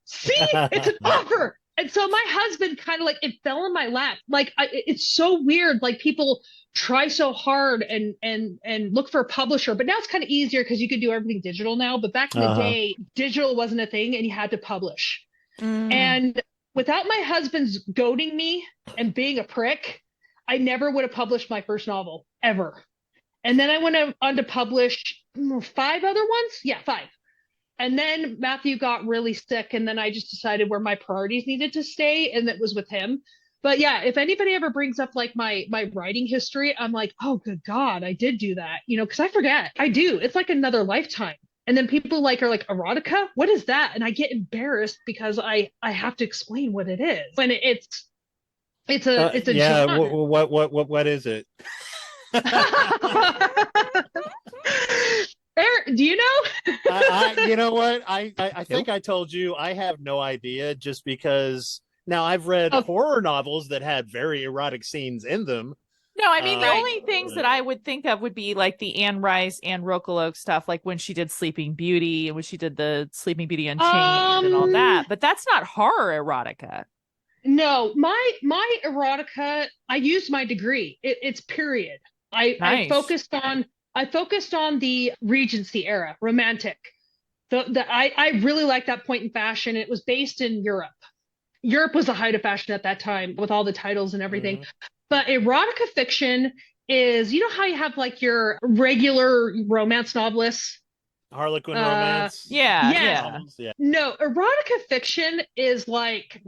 it's an offer. And so my husband kind of it fell in my lap. It's so weird. Like, people try so hard and look for a publisher, but now it's kind of easier because you can do everything digital now. But back in the day, digital wasn't a thing and you had to publish. And without my husband's goading me and being a prick, I never would have published my first novel ever. And then I went on to publish 5 other ones. Yeah, 5. And then Matthew got really sick, and then I just decided where my priorities needed to stay, and it was with him. But yeah, if anybody ever brings up like my writing history, I'm like, oh, good God, I did do that, because I forget. I do. It's like another lifetime. And then people are like, erotica? What is that? And I get embarrassed because I have to explain what it is. When it's a yeah. genre. What is it? Erin, do you know? You know what? I think I told you I have no idea, just because now I've read horror novels that had very erotic scenes in them. No, I mean, the only things that I would think of would be like the Anne Rice, Anne Rokolok stuff, like when she did Sleeping Beauty and when she did the Sleeping Beauty Unchained and all that. But that's not horror erotica. No, my erotica, I used my degree. It's period. Nice. I focused on the Regency era, romantic. I really like that point in fashion. It was based in Europe. Europe was the height of fashion at that time with all the titles and everything. Mm-hmm. But erotica fiction is, how you have like your regular romance novelists? Harlequin romance. Yeah. No, erotica fiction is like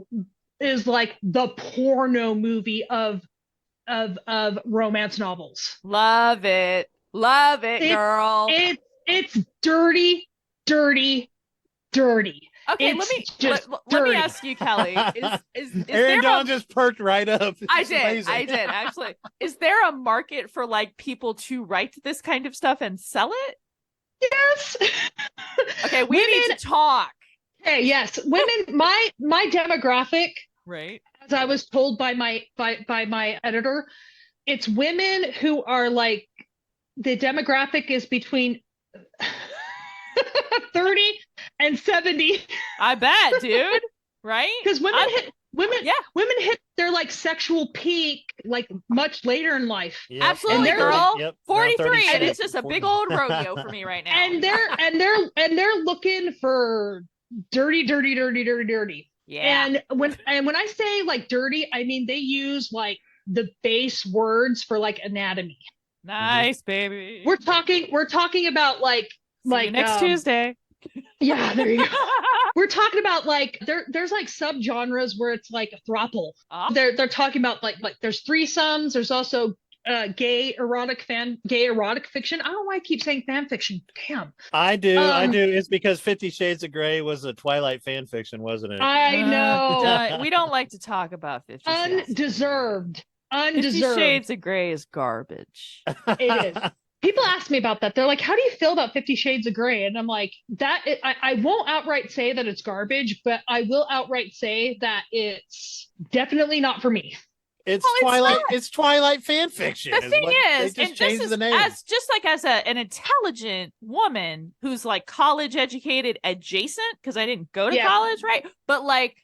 the porno movie of romance novels. Love it, girl. It's dirty. Okay, let me ask you, Kelli. Is Erin Dawn just perked right up. I did actually. Is there a market for like people to write this kind of stuff and sell it? Yes. Okay, we need to talk. Okay, yes, women. My demographic, right? As I was told by my editor, it's women who are like, the demographic is between 30 and 70. I bet, dude. Right? Because women hit their like sexual peak like much later in life. Yep. Absolutely, girl. Yep. 43, and it's just a big old rodeo for me right now. And they're looking for dirty. Yeah. And when I say like dirty, I mean they use like the base words for like anatomy. Nice, baby. We're talking about like next Tuesday. Yeah, there you go. We're talking about like there's like subgenres where it's like a throuple. Oh. They're talking about like there's threesomes. There's also gay erotic fiction. I don't know why I keep saying fan fiction. Damn. I do. It's because 50 Shades of Grey was a Twilight fan fiction, wasn't it? I know. We don't like to talk about 50 Undeserved. 50 Shades of Grey is garbage. It is. People ask me about that. They're like, how do you feel about 50 Shades of Grey? And I'm like, I won't outright say that it's garbage, but I will outright say that it's definitely not for me. It's Twilight. It's Twilight fan fiction. The thing is, they just changed the name. As an intelligent woman who's like college educated adjacent, because I didn't go to college, right? But like,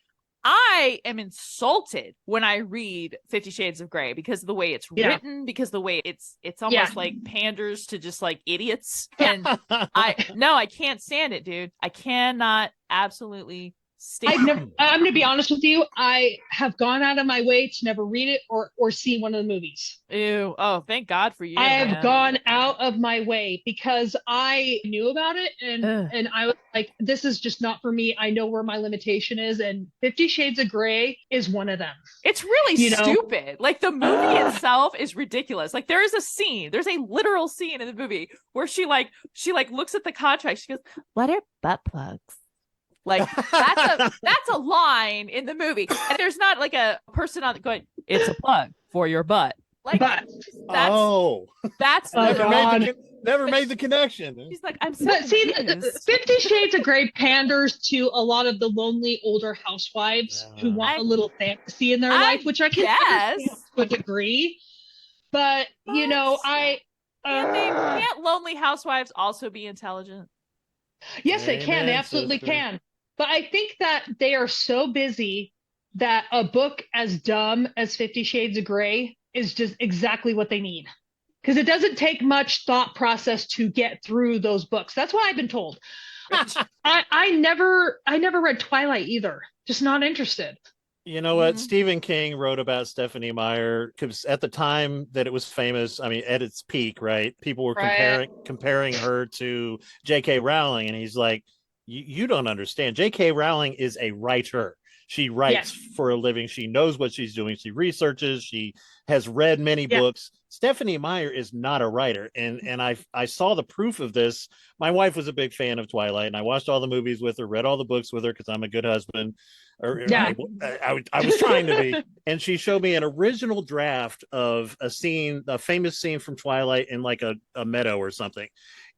I am insulted when I read 50 Shades of Grey because of the way it's written, because the way it's almost like panders to just like idiots. And I can't stand it, dude. I cannot absolutely stand it. I'm going to be honest with you. I have gone out of my way to never read it or see one of the movies. Ew. Oh, thank God for you. I have gone out of my way because I knew about it and I was like, this is just not for me. I know where my limitation is, and 50 Shades of Grey is one of them. It's really stupid. Like the movie itself is ridiculous. Like there's a literal scene in the movie where she looks at the contract. She goes, "What are butt plugs?" Like that's a line in the movie, and there's not like a person on going, "It's a plug for your butt." Like that's never made the connection. He's like, I'm so see, 50 Shades of Grey panders to a lot of the lonely older housewives who want a little fantasy in their life, which I can understand to a degree. But can't lonely housewives also be intelligent? Yes, they can. They absolutely can. But I think that they are so busy that a book as dumb as 50 Shades of Grey is just exactly what they need. Because it doesn't take much thought process to get through those books. That's what I've been told. I never read Twilight either. Just not interested. You know what? Stephen King wrote about Stephanie Meyer because at the time that it was famous, I mean, at its peak, right? People were comparing her to J.K. Rowling, and he's like, you don't understand. J.K. Rowling is a writer. She writes for a living. She knows what she's doing. She researches. She has read many books. Stephenie Meyer is not a writer. And I saw the proof of this. My wife was a big fan of Twilight, and I watched all the movies with her, read all the books with her because I'm a good husband. I was trying to be. And she showed me an original draft of a famous scene from Twilight in like a meadow or something.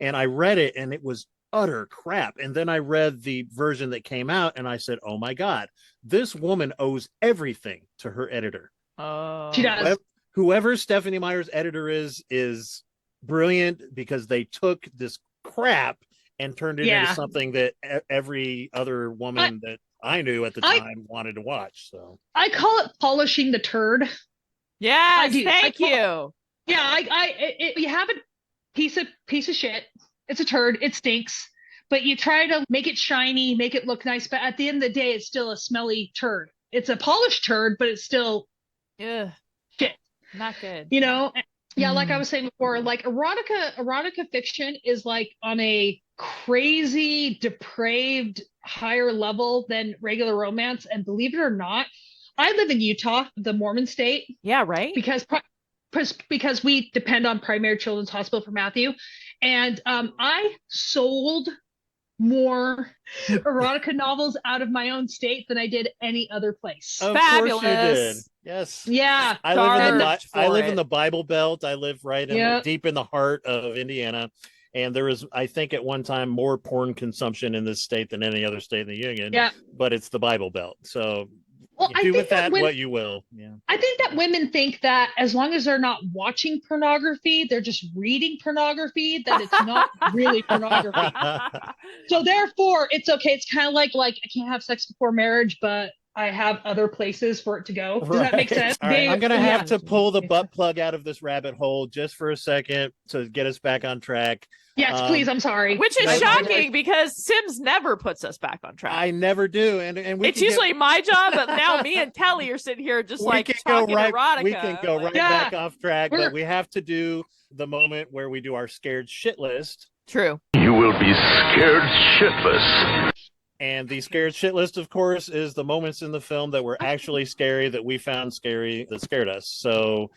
And I read it, and it was utter crap. And then I read the version that came out, and I said, oh my God, this woman owes everything to her editor. Oh, she does. Whoever Stephenie Meyer's editor is brilliant, because they took this crap and turned it into something that every other woman that I knew at the time wanted to watch. So I call it polishing the turd. Yes, thank you. You have a piece of shit. It's a turd. It stinks. But you try to make it shiny, make it look nice. But at the end of the day, it's still a smelly turd. It's a polished turd, but it's still shit. Not good. You know? Yeah, like I was saying before, like erotica fiction is like on a crazy, depraved, higher level than regular romance. And believe it or not, I live in Utah, the Mormon state. Yeah, right. Because we depend on Primary Children's Hospital for Matthew. And I sold more erotica novels out of my own state than I did any other place. Of Fabulous. course you did. Yes. Yeah. I live in the Bible Belt. I live right in deep in the heart of Indiana. And there is, I think at one time, more porn consumption in this state than any other state in the union. Yeah. But it's the Bible Belt. So do with that what you will. Yeah. I think that women think that as long as they're not watching pornography, they're just reading pornography, that it's not really pornography. So therefore, it's okay. It's kind of like I can't have sex before marriage, but I have other places for it to go. Does that make sense? All right. I'm going to have to pull the butt plug out of this rabbit hole just for a second to get us back on track. Yes, please. I'm sorry. Which is shocking because Sims never puts us back on track. I never do. And it's usually my job, but now me and Kelli are sitting here just talking erotica. We can go back off track, but we have to do the moment where we do our scared shit list. True. You will be scared shitless. And the scared shit list, of course, is the moments in the film that were actually scary, that we found scary, that scared us. So,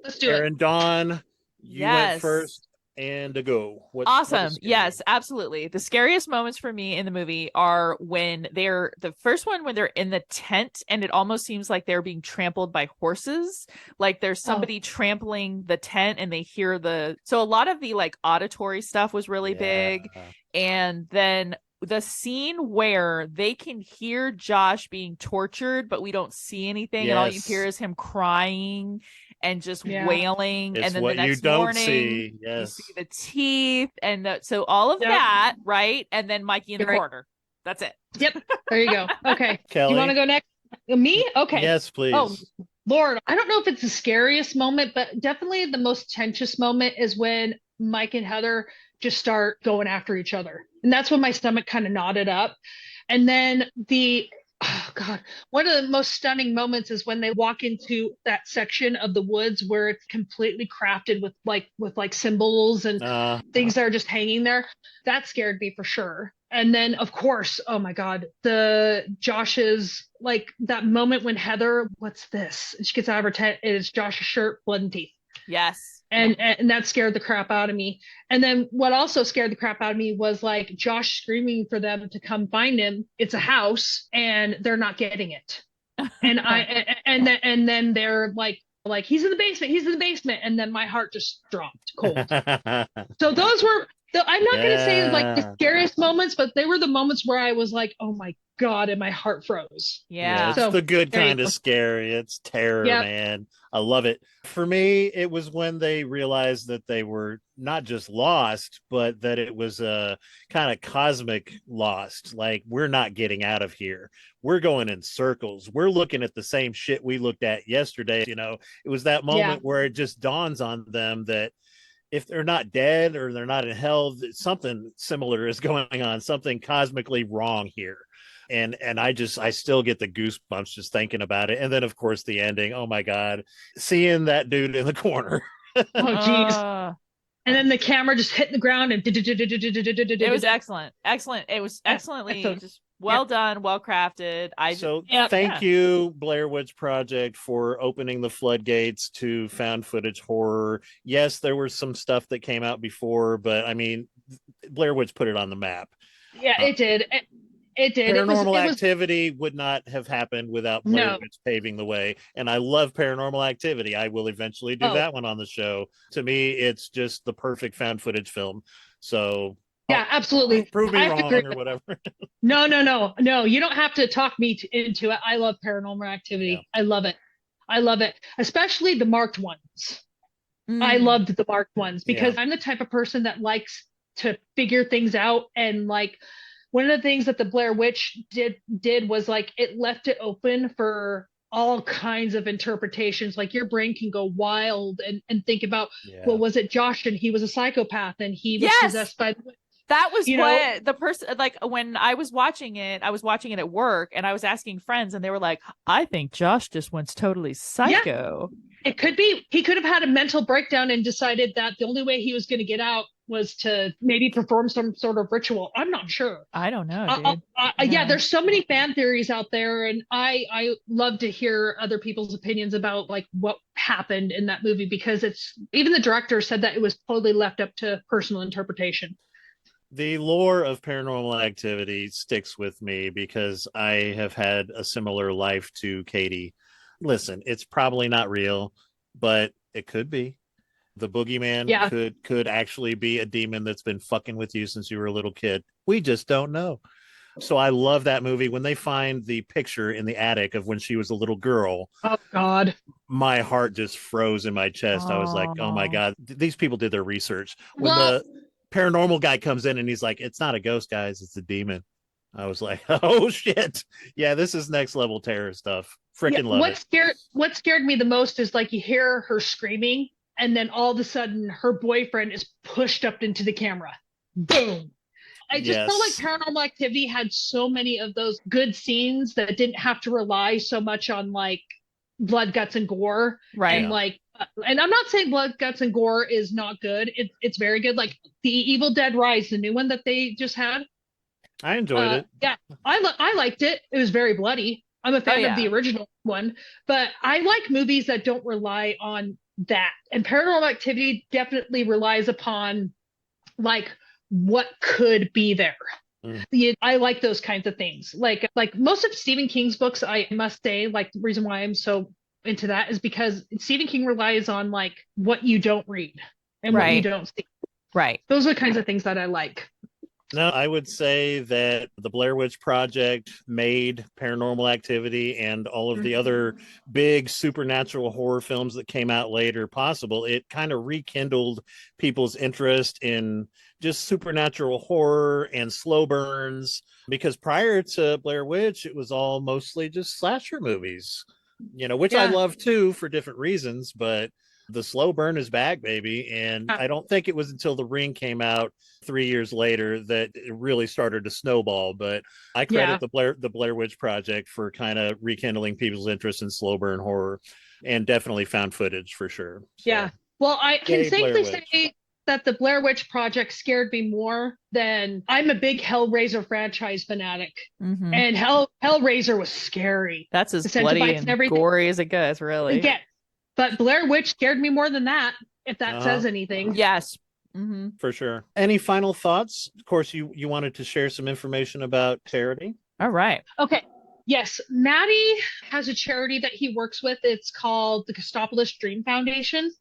let's do Erin Dawn, you went first. And a go. Awesome. Yes, absolutely. The scariest moments for me in the movie are when they're in the tent and it almost seems like they're being trampled by horses. Like there's somebody trampling the tent and they hear so a lot of the like auditory stuff was really big. And then the scene where they can hear Josh being tortured, but we don't see anything, and all you hear is him crying and just wailing. It's and then what the next you don't morning, see. you see the teeth, and so all of that, right? And then Mikey in the corner. That's it. Yep. There you go. Okay. Kelli, you want to go next? Me? Okay. Yes, please. Oh, Lord. I don't know if it's the scariest moment, but definitely the most tensious moment is when Mike and Heather just start going after each other. And that's when my stomach kind of knotted up. And then one of the most stunning moments is when they walk into that section of the woods where it's completely crafted with symbols and things that are just hanging there. That scared me for sure. And then of course, oh my God, Josh's, like that moment when Heather, what's this? And she gets out of her tent, it is Josh's shirt, blood and teeth. Yes. And that scared the crap out of me. And then what also scared the crap out of me was like Josh screaming for them to come find him. It's a house and they're not getting it. And and then they're like he's in the basement. And then my heart just dropped cold. So those were I'm not going to say like the scariest moments, but they were the moments where I was like, oh my God, and my heart froze. Yeah. It's the good kind of scary. It's terror, man. I love it. For me, it was when they realized that they were not just lost, but that it was a kind of cosmic lost. Like, we're not getting out of here. We're going in circles. We're looking at the same shit we looked at yesterday. You know, it was that moment where it just dawns on them that if they're not dead or they're not in hell, something similar is going on, something cosmically wrong here. And I still get the goosebumps just thinking about it. And then of course the ending, oh my God, seeing that dude in the corner. Oh geez. And then the camera just hit the ground and It was excellent. It was excellently just well done, well crafted. Thank you, Blair Witch Project, for opening the floodgates to found footage horror. Yes, there was some stuff that came out before, but I mean, Blair Witch put it on the map. Yeah, it did. It did. Paranormal Activity would not have happened without Blair Witch paving the way. And I love Paranormal Activity. I will eventually do that one on the show. To me, it's just the perfect found footage film. So yeah, absolutely. Prove me wrong or whatever. No. You don't have to talk me into it. I love Paranormal Activity. Yeah. I love it. Especially the marked ones. I loved the marked ones because I'm the type of person that likes to figure things out, and like one of the things that the Blair Witch did was like it left it open for all kinds of interpretations. Like your brain can go wild and think about, well, was it Josh and he was a psychopath and he was possessed by that was what the person, like when I was watching it at work and I was asking friends and they were like, I think Josh just went totally psycho. Yeah. It could be, he could have had a mental breakdown and decided that the only way he was going to get out was to maybe perform some sort of ritual. I'm not sure. I don't know, dude. Yeah, there's so many fan theories out there, and I love to hear other people's opinions about like what happened in that movie, because it's, even the director said that it was totally left up to personal interpretation. The lore of Paranormal Activity sticks with me because I have had a similar life to Katie. Listen, it's probably not real, but it could be. The boogeyman could actually be a demon that's been fucking with you since you were a little kid. We just don't know. So I love that movie. When they find the picture in the attic of when she was a little girl, oh God, my heart just froze in my chest. I was like, oh my God, these people did their research. When the paranormal guy comes in and he's like, it's not a ghost, guys, it's a demon. I was like, oh shit. Yeah, this is next level terror stuff. Freaking love it. What scared me the most is like you hear her screaming, and then all of a sudden her boyfriend is pushed up into the camera. Boom. I just felt like Paranormal Activity had so many of those good scenes that didn't have to rely so much on like blood, guts, and gore. Right. And like, and I'm not saying blood, guts, and gore is not good. It's very good. Like the Evil Dead Rise, the new one that they just had. I enjoyed it. Yeah, I liked it. It was very bloody. I'm a fan of the original one, but I like movies that don't rely on that. And Paranormal Activity definitely relies upon like what could be there. I like those kinds of things. Like most of Stephen King's books, I must say, like the reason why I'm so into that is because Stephen King relies on like what you don't read and what you don't see. Right. Those are the kinds of things that I like. No, I would say that the Blair Witch Project made Paranormal Activity and all of the other big supernatural horror films that came out later possible. It kind of rekindled people's interest in just supernatural horror and slow burns, because prior to Blair Witch, it was all mostly just slasher movies, which I love too for different reasons, but the slow burn is back, baby. And I don't think it was until The Ring came out 3 years later that it really started to snowball. But I credit the Blair Witch Project for kind of rekindling people's interest in slow burn horror, and definitely found footage for sure. So, yeah. Well, I can safely say that the Blair Witch Project scared me more than, I'm a big Hellraiser franchise fanatic. And Hellraiser was scary. That's as bloody and gory as it gets, really. Yeah. But Blair Witch scared me more than that, if that says anything. Yes. For sure. Any final thoughts? Of course, you wanted to share some information about charity. All right. Okay. Yes. Matty has a charity that he works with. It's called the Kostopulos Dream Foundation.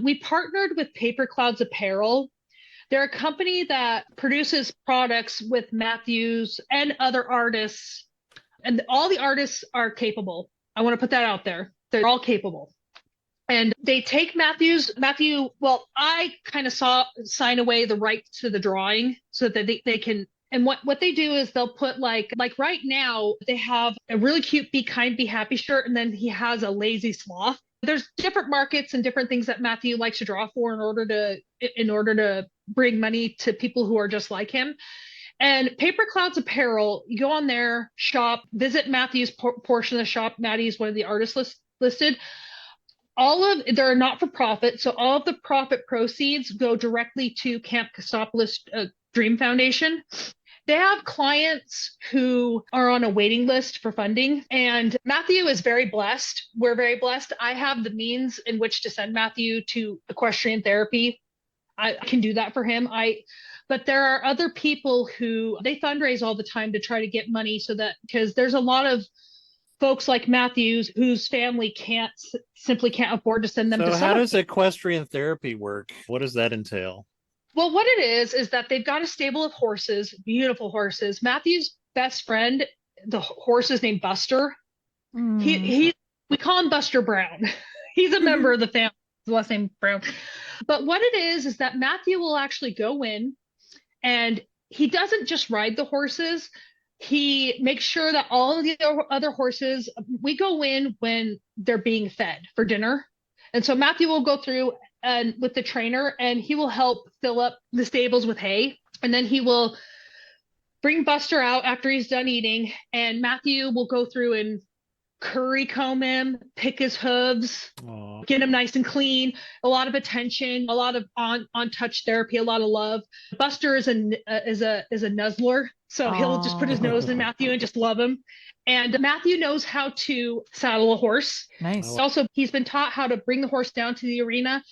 We partnered with Paper Clouds Apparel. They're a company that produces products with Matthews and other artists. And all the artists are capable. I want to put that out there. They're all capable. And they take Matthew, well, I kind of sign away the rights to the drawing so that they can, and what they do is they'll put like right now they have a really cute Be Kind, Be Happy shirt, and then he has a lazy sloth. There's different markets and different things that Matthew likes to draw for in order to bring money to people who are just like him. And Paper Clouds Apparel, you go on there, shop, visit Matthew's portion of the shop. Matty's one of the artists listed. they're not for profit. So all of the profit proceeds go directly to Camp Kostopulos Dream Foundation. They have clients who are on a waiting list for funding, and Matthew is very blessed. We're very blessed. I have the means in which to send Matthew to equestrian therapy. I can do that for him. But there are other people who they fundraise all the time to try to get money so that, because there's a lot of folks like Matthew's whose family simply can't afford to send them to So how summer does equestrian therapy work? What does that entail? Well, what it is that they've got a stable of horses, beautiful horses. Matthew's best friend, the horse is named Buster. We call him Buster Brown. He's a member of the family, his last name Brown. But what it is that Matthew will actually go in, and he doesn't just ride the horses. He makes sure that all of the other horses, we go in when they're being fed for dinner. And so Matthew will go through and with the trainer, and he will help fill up the stables with hay. And then he will bring Buster out after he's done eating. And Matthew will go through and curry comb him, pick his hooves, get him nice and clean, a lot of attention, a lot of on touch therapy, a lot of love. Buster is a nuzzler. So he'll just put his nose in Matthew and just love him. And Matthew knows how to saddle a horse. Nice. Also, he's been taught how to bring the horse down to the arena.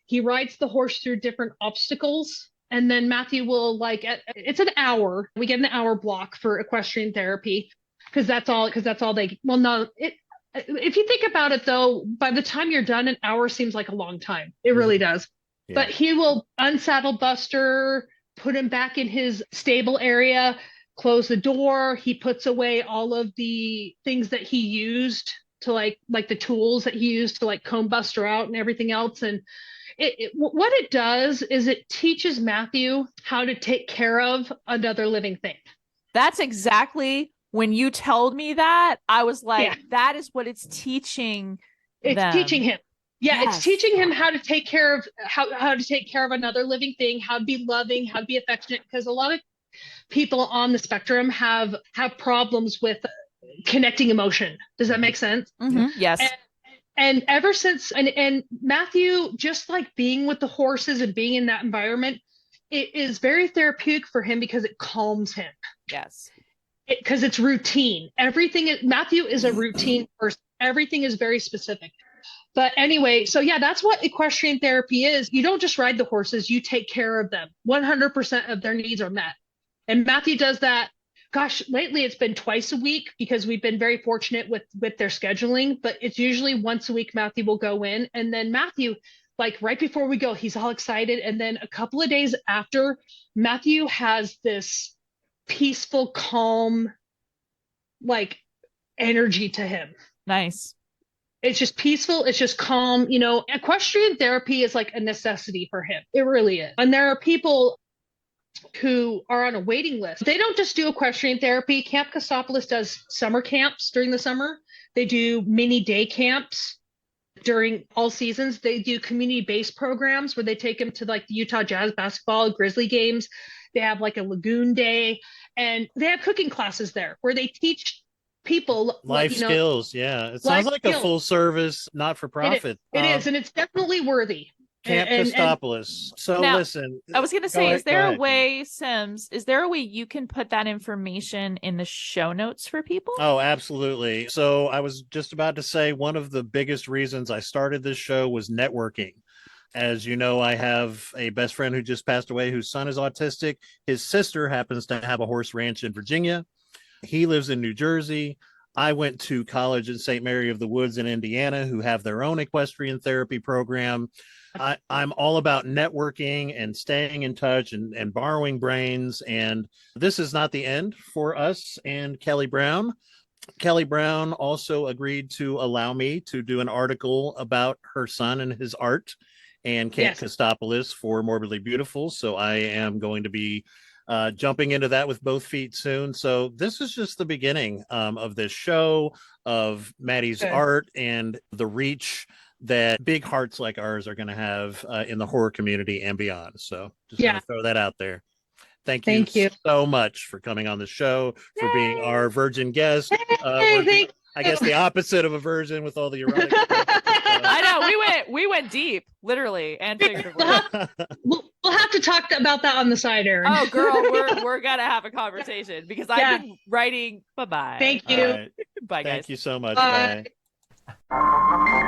He rides the horse through different obstacles. And then Matthew will it's an hour. We get an hour block for equestrian therapy because that's all if you think about it though, by the time you're done, an hour seems like a long time. It really does. Yeah. But he will unsaddle Buster, put him back in his stable area, close the door. He puts away all of the things that he used to like the tools that he used to comb Buster out and everything else. And what it does is it teaches Matthew how to take care of another living thing. That's exactly when you told me that, I was like, that is what it's teaching. It's teaching him. Yeah, yes. It's teaching him how to take care of how to take care of another living thing, how to be loving, how to be affectionate, because a lot of people on the spectrum have problems with connecting emotion. Does that make sense? Mm-hmm. Yes. And ever since, and Matthew, just like being with the horses and being in that environment, it is very therapeutic for him because it calms him. Yes. Because it's routine. Matthew is a routine person. Everything is very specific. But anyway, so yeah, that's what equestrian therapy is. You don't just ride the horses, you take care of them. 100% of their needs are met. And Matthew does that. Gosh, lately it's been twice a week because we've been very fortunate with their scheduling, but it's usually once a week Matthew will go in. And then Matthew, right before we go, he's all excited. And then a couple of days after, Matthew has this peaceful, calm, energy to him. Nice. It's just peaceful. It's just calm. Equestrian therapy is like a necessity for him. It really is. And there are people who are on a waiting list. They don't just do equestrian therapy. Camp Kostopulos does summer camps during the summer. They do mini day camps during all seasons. They do community-based programs where they take them to the Utah Jazz basketball, Grizzly games. They have a lagoon day, and they have cooking classes there where they teach people life skills. Yeah, it sounds like a full service, not for profit. It is, and it's definitely worthy. Camp Kostopulos. So now, listen, I was going to say, is there a way, Sims, you can put that information in the show notes for people? Oh, absolutely. So I was just about to say, one of the biggest reasons I started this show was networking. As you know, I have a best friend who just passed away, whose son is autistic. His sister happens to have a horse ranch in Virginia. He lives in New Jersey. I went to college in St. Mary of the Woods in Indiana, who have their own equestrian therapy program. I'm all about networking and staying in touch and borrowing brains. And this is not the end for us and Kelli Brown. Kelli Brown also agreed to allow me to do an article about her son and his art and Camp Kostopulos for Morbidly Beautiful. So I am going to be jumping into that with both feet soon. So this is just the beginning of this show, of Matty's art and the reach that big hearts like ours are going to have in the horror community and beyond. So just going to throw that out there. Thank you so much for coming on the show, for being our virgin guest. I guess the opposite of a virgin with all the erotic stuff. I know. we went deep, literally and figuratively. We'll have to talk about that on the side, Erin. Oh, girl, we're gonna have a conversation because I've been writing. Bye bye. Thank you. All right. Bye, guys. Thank you so much. Bye. Bye.